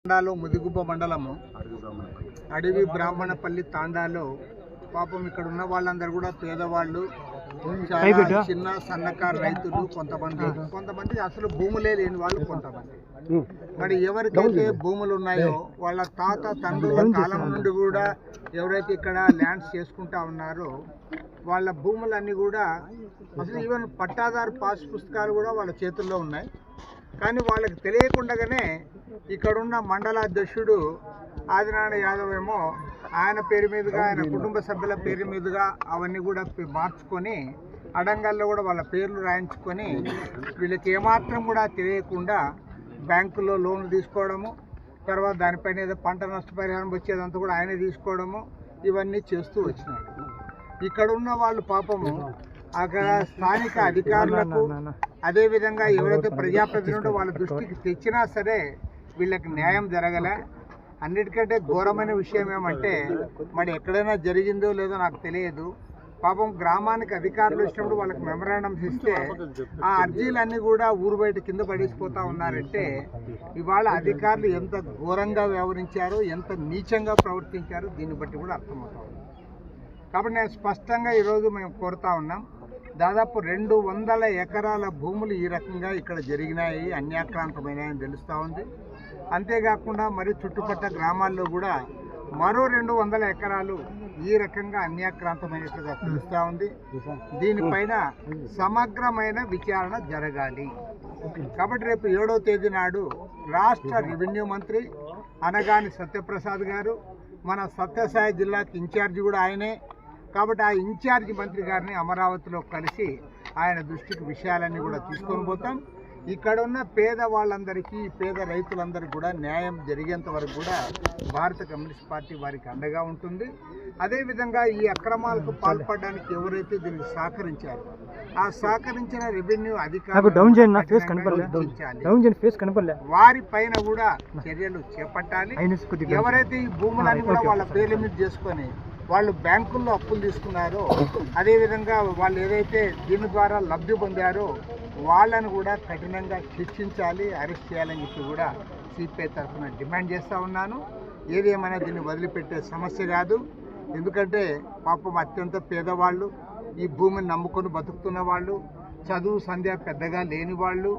తాండాలో ముదిగుబ్బ మండలము అడవి బ్రాహ్మణపల్లి తాండాలో పాపం ఇక్కడ ఉన్న వాళ్ళందరూ కూడా పేదవాళ్ళు, చాలా చిన్న సన్నకారు రైతులు, కొంతమంది అసలు భూములే లేని వాళ్ళు కొంతమంది. మరి ఎవరికైతే భూములు ఉన్నాయో వాళ్ళ తాత తండ్రుల కాలం నుండి కూడా ఎవరైతే ఇక్కడ ల్యాండ్స్ చేసుకుంటా ఉన్నారో వాళ్ళ భూములన్నీ కూడా అసలు ఈవెన్ పట్టాదారు పాస్ పుస్తకాలు కూడా వాళ్ళ చేతుల్లో ఉన్నాయి. కానీ వాళ్ళకి తెలియకుండానే ఇక్కడున్న మండల అధ్యక్షుడు ఆదినారాయణ యాదవ్ ఏమో ఆయన పేరు మీదుగా, ఆయన కుటుంబ సభ్యుల పేరు మీదుగా అవన్నీ కూడా మార్చుకొని అడంగల్లో కూడా వాళ్ళ పేర్లు రాయించుకొని వీళ్ళకి ఏమాత్రం కూడా తెలియకుండా బ్యాంకులో లోన్లు తీసుకోవడము, తర్వాత దానిపైన ఏదో పంట నష్టపరిహారం వచ్చేదంతా కూడా ఆయనే తీసుకోవడము, ఇవన్నీ చేస్తూ వచ్చినాడు. ఇక్కడ ఉన్న వాళ్ళు పాపము అక్కడ స్థానిక అధికారులకు, అదేవిధంగా ఎవరైతే ప్రజాప్రతినిధులు వాళ్ళ దృష్టికి తెచ్చినా సరే వీళ్ళకి న్యాయం జరగలే. అన్నిటికంటే ఘోరమైన విషయం ఏమంటే, మరి ఎక్కడైనా జరిగిందో లేదో నాకు తెలియదు, పాపం గ్రామానికి అధికారులు వచ్చినప్పుడు వాళ్ళకి మెమరాండమ్స్ ఇస్తే ఆ అర్జీలన్నీ కూడా ఊరు బయట కింద పడేసిపోతూ ఉన్నారంటే ఇవాళ అధికారులు ఎంత ఘోరంగా వ్యవహరించారో, ఎంత నీచంగా ప్రవర్తించారో దీన్ని బట్టి కూడా అర్థమవుతా ఉంది. కాబట్టి నేను స్పష్టంగా ఈరోజు మేము కోరుతా ఉన్నాం, దాదాపు 200 ఎకరాల భూములు ఈ రకంగా ఇక్కడ జరిగినాయి, అన్యాక్రాంతమైనాయని తెలుస్తూ ఉంది. అంతేకాకుండా మరి చుట్టుపక్కల గ్రామాల్లో కూడా మరో 200 ఎకరాలు ఈ రకంగా అన్యాక్రాంతమైనట్లుగా తెలుస్తూ ఉంది. దీనిపైన సమగ్రమైన విచారణ జరగాలి. కాబట్టి రేపు 7వ తేదీ నాడు రాష్ట్ర రెవెన్యూ మంత్రి అనగాని సత్యప్రసాద్ గారు, మన సత్యసాయి జిల్లాకి ఇన్ఛార్జి కూడా ఆయనే, కాబట్టి ఆ ఇన్ఛార్జి మంత్రి గారిని అమరావతిలో కలిసి ఆయన దృష్టికి విషయాలన్నీ కూడా తీసుకొని పోతాం. ఇక్కడ ఉన్న పేదవాళ్ళందరికీ, పేద రైతులందరికీ కూడా న్యాయం జరిగేంత వరకు కూడా భారత కమ్యూనిస్ట్ పార్టీ వారికి అండగా ఉంటుంది. అదేవిధంగా ఈ అక్రమాలకు పాల్పడడానికి ఎవరైతే దీనికి సహకరించారో ఆ సహకరించిన రెవెన్యూ అధికారులు వారి పైన కూడా చర్యలు చేపట్టాలి. ఎవరైతే ఈ భూములన్నీ కూడా వాళ్ళ పేర్ల మీద చేసుకొని వాళ్ళు బ్యాంకుల్లో అప్పులు తీసుకున్నారో, అదేవిధంగా వాళ్ళు ఏదైతే దీని ద్వారా లబ్ధి పొందారో వాళ్ళను కూడా కఠినంగా శిక్షించాలి, అరెస్ట్ చేయాలని చెప్పి కూడా సిపిఐ తరఫున డిమాండ్ చేస్తూ ఉన్నాను. ఏదేమైనా దీన్ని వదిలిపెట్టే సమస్య కాదు. ఎందుకంటే పాపం అత్యంత పేదవాళ్ళు, ఈ భూమిని నమ్ముకొని బతుకుతున్న వాళ్ళు, చదువు సంధ్య పెద్దగా లేని వాళ్ళు,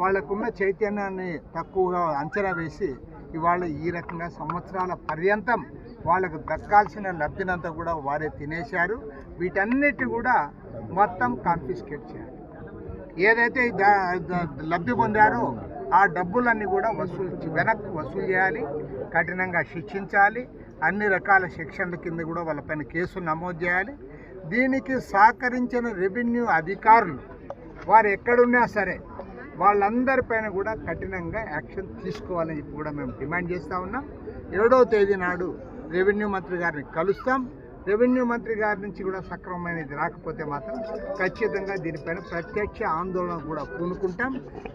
వాళ్ళకున్న చైతన్యాన్ని తక్కువగా అంచనా వేసి ఇవాళ ఈ రకంగా సంవత్సరాల పర్యంతం వాళ్ళకు దక్కాల్సిన లబ్ధినంతా కూడా వారే తినేశారు. వీటన్నిటి కూడా మొత్తం కాన్ఫిస్కేట్ చేయాలి. ఏదైతే లబ్ధి పొందారో ఆ డబ్బులన్నీ కూడా వెనక్కి వసూలు చేయాలి, కఠినంగా శిక్షించాలి, అన్ని రకాల సెక్షన్ల కింద కూడా వాళ్ళపైన కేసులు నమోదు చేయాలి. దీనికి సహకరించిన రెవెన్యూ అధికారులు వారు ఎక్కడున్నా సరే వాళ్ళందరిపైన కూడా కఠినంగా యాక్షన్ తీసుకోవాలని చెప్పి కూడా మేము డిమాండ్ చేస్తూ ఉన్నాం. 7వ తేదీ నాడు రెవెన్యూ మంత్రి గారిని కలుస్తాం. రెవెన్యూ మంత్రి గారి నుంచి కూడా సక్రమమైనది రాకపోతే మాత్రం ఖచ్చితంగా దీనిపైన ప్రత్యక్ష ఆందోళన కూడా పూనుకుంటాం.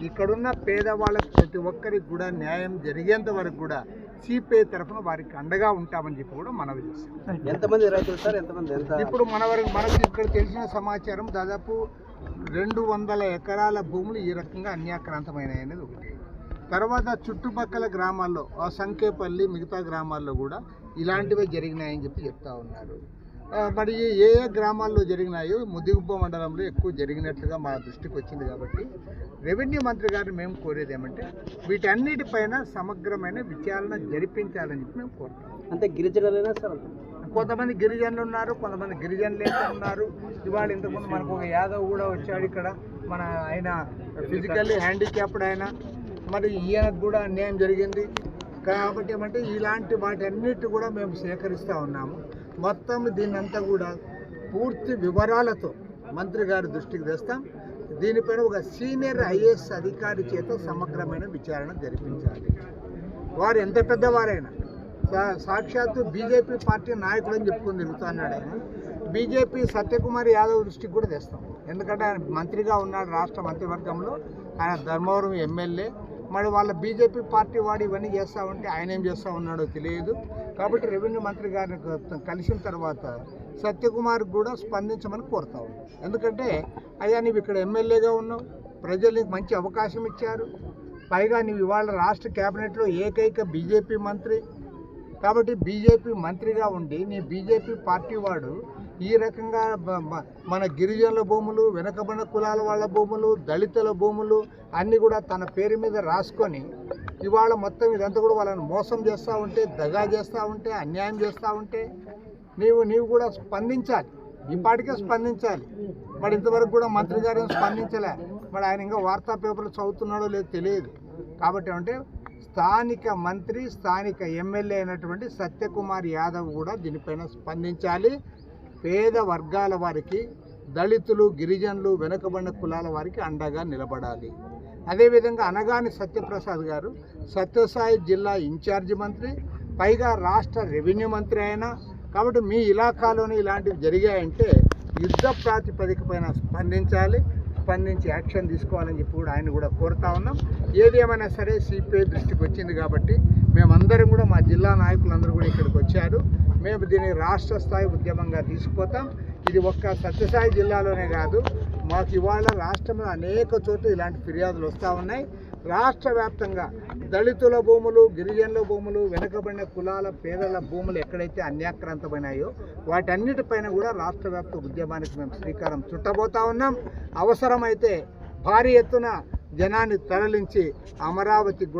ఇక్కడున్న పేదవాళ్ళకి ప్రతి ఒక్కరికి కూడా న్యాయం జరిగేంత వరకు కూడా సిపిఐ తరఫున వారికి అండగా ఉంటామని చెప్పి కూడా మనవి చేస్తాం. ఎంతమంది రైతులు సార్? ఇప్పుడు మనకు ఇక్కడ తెలిసిన సమాచారం దాదాపు 200 ఎకరాల భూములు ఈ రకంగా అన్యాక్రాంతమైనాయి అనేది ఒకటి. తర్వాత చుట్టుపక్కల గ్రామాల్లో ఆ సంకేపల్లి, మిగతా గ్రామాల్లో కూడా ఇలాంటివే జరిగినాయని చెప్పి చెప్తా ఉన్నారు. మరి ఏ గ్రామాల్లో జరిగినాయో ముదిగుబ్బ మండలంలో ఎక్కువ జరిగినట్లుగా మా దృష్టికి వచ్చింది. కాబట్టి రెవెన్యూ మంత్రి గారిని మేము కోరేది ఏమంటే వీటన్నిటిపైన సమగ్రమైన విచారణ జరిపించాలని చెప్పి మేము కోరుతాం. అంటే గిరిజనులైనా సార్, కొంతమంది గిరిజనులు ఉన్నారు, కొంతమంది గిరిజనులు ఉన్నారు. ఇవాళ ఇంతకుముందు మనకు ఒక యాదవ్ కూడా వచ్చాడు ఇక్కడ, మన ఆయన ఫిజికల్లీ హ్యాండిక్యాప్డ్ ఆయన, మరి ఈయనకు కూడా అన్యాయం జరిగింది. కాబట్టి ఏమంటే ఇలాంటి వాటన్నిటి కూడా మేము సేకరిస్తూ ఉన్నాము. మొత్తం దీన్నంతా కూడా పూర్తి వివరాలతో మంత్రి గారి దృష్టికి తెస్తాం. దీనిపైన ఒక సీనియర్ ఐఏఎస్ అధికారి చేత సమగ్రమైన విచారణ జరిపించాలి. వారు ఎంత పెద్దవారైనా, సాక్షాత్తు బీజేపీ పార్టీ నాయకుడు అని చెప్పుకొని తిరుగుతున్నాడు ఆయన, బీజేపీ సత్యకుమార్ యాదవ్ దృష్టికి కూడా తెస్తాం. ఎందుకంటే ఆయన మంత్రిగా ఉన్నాడు రాష్ట్ర మంత్రివర్గంలో, ఆయన ధర్మవరం ఎమ్మెల్యే. మరి వాళ్ళ బీజేపీ పార్టీ వాడు ఇవన్నీ చేస్తూ ఉంటే ఆయన ఏం చేస్తూ ఉన్నాడో తెలియదు. కాబట్టి రెవెన్యూ మంత్రి గారిని కలిసిన తర్వాత సత్యకుమార్ కూడా స్పందించమని కోరుతా ఉన్నాం. ఎందుకంటే అయ్యా నీవు ఇక్కడ ఎమ్మెల్యేగా ఉన్నావు, ప్రజలు నీకు మంచి అవకాశం ఇచ్చారు, పైగా నువ్వు ఇవాళ రాష్ట్ర కేబినెట్లో ఏకైక బీజేపీ మంత్రి కాబట్టి బీజేపీ మంత్రిగా ఉండి నీ బీజేపీ పార్టీ వాడు ఈ రకంగా మన గిరిజనుల భూములు, వెనకబడిన కులాల వాళ్ళ భూములు, దళితుల భూములు అన్నీ కూడా తన పేరు మీద రాసుకొని ఇవాళ మొత్తం ఇదంతా కూడా వాళ్ళని మోసం చేస్తూ ఉంటే, దగా చేస్తూ ఉంటే, అన్యాయం చేస్తూ ఉంటే నీవు కూడా స్పందించాలి. ఇప్పటికే స్పందించాలి. మరి ఇంతవరకు కూడా మంత్రి గారు స్పందించలే. మరి ఆయన ఇంకా వార్తా పేపర్లు చదువుతున్నాడో లేదో తెలియదు. కాబట్టి అంటే స్థానిక మంత్రి, స్థానిక ఎమ్మెల్యే అయినటువంటి సత్యకుమార్ యాదవ్ కూడా దీనిపైన స్పందించాలి. పేద వర్గాల వారికి, దళితులు, గిరిజనులు, వెనుకబడిన కులాల వారికి అండగా నిలబడాలి. అదేవిధంగా అనగాని సత్యప్రసాద్ గారు సత్యసాయి జిల్లా ఇన్ఛార్జి మంత్రి, పైగా రాష్ట్ర రెవెన్యూ మంత్రి అయినా. కాబట్టి మీ ఇలాకాలోనే ఇలాంటివి జరిగాయంటే యుద్ధ ప్రాతిపదిక పైన స్పందించి యాక్షన్ తీసుకోవాలని చెప్పి కూడా ఆయన కూడా కోరుతా ఉన్నాం. ఏది ఏమైనా సరే సిపిఐ దృష్టికి వచ్చింది కాబట్టి మేమందరం కూడా మా జిల్లా నాయకులందరూ కూడా ఇక్కడికి వచ్చారు. మేము దీన్ని రాష్ట్ర స్థాయి ఉద్యమంగా తీసుకుపోతాం. ఇది ఒక్క సత్యసాయి జిల్లాలోనే కాదు, మాకు ఇవాళ రాష్ట్రంలో అనేక చోట్ల ఇలాంటి ఫిర్యాదులు వస్తూ ఉన్నాయి. రాష్ట్ర వ్యాప్తంగా దళితుల భూములు, గిరిజనుల భూములు, వెనుకబడిన కులాల పేదల భూములు ఎక్కడైతే అన్యాక్రాంతమైనాయో వాటన్నిటిపైన కూడా రాష్ట్ర వ్యాప్త ఉద్యమానికి మేము శ్రీకారం చుట్టబోతా ఉన్నాం. అవసరమైతే భారీ ఎత్తున జనాన్ని తరలించి అమరావతికి కూడా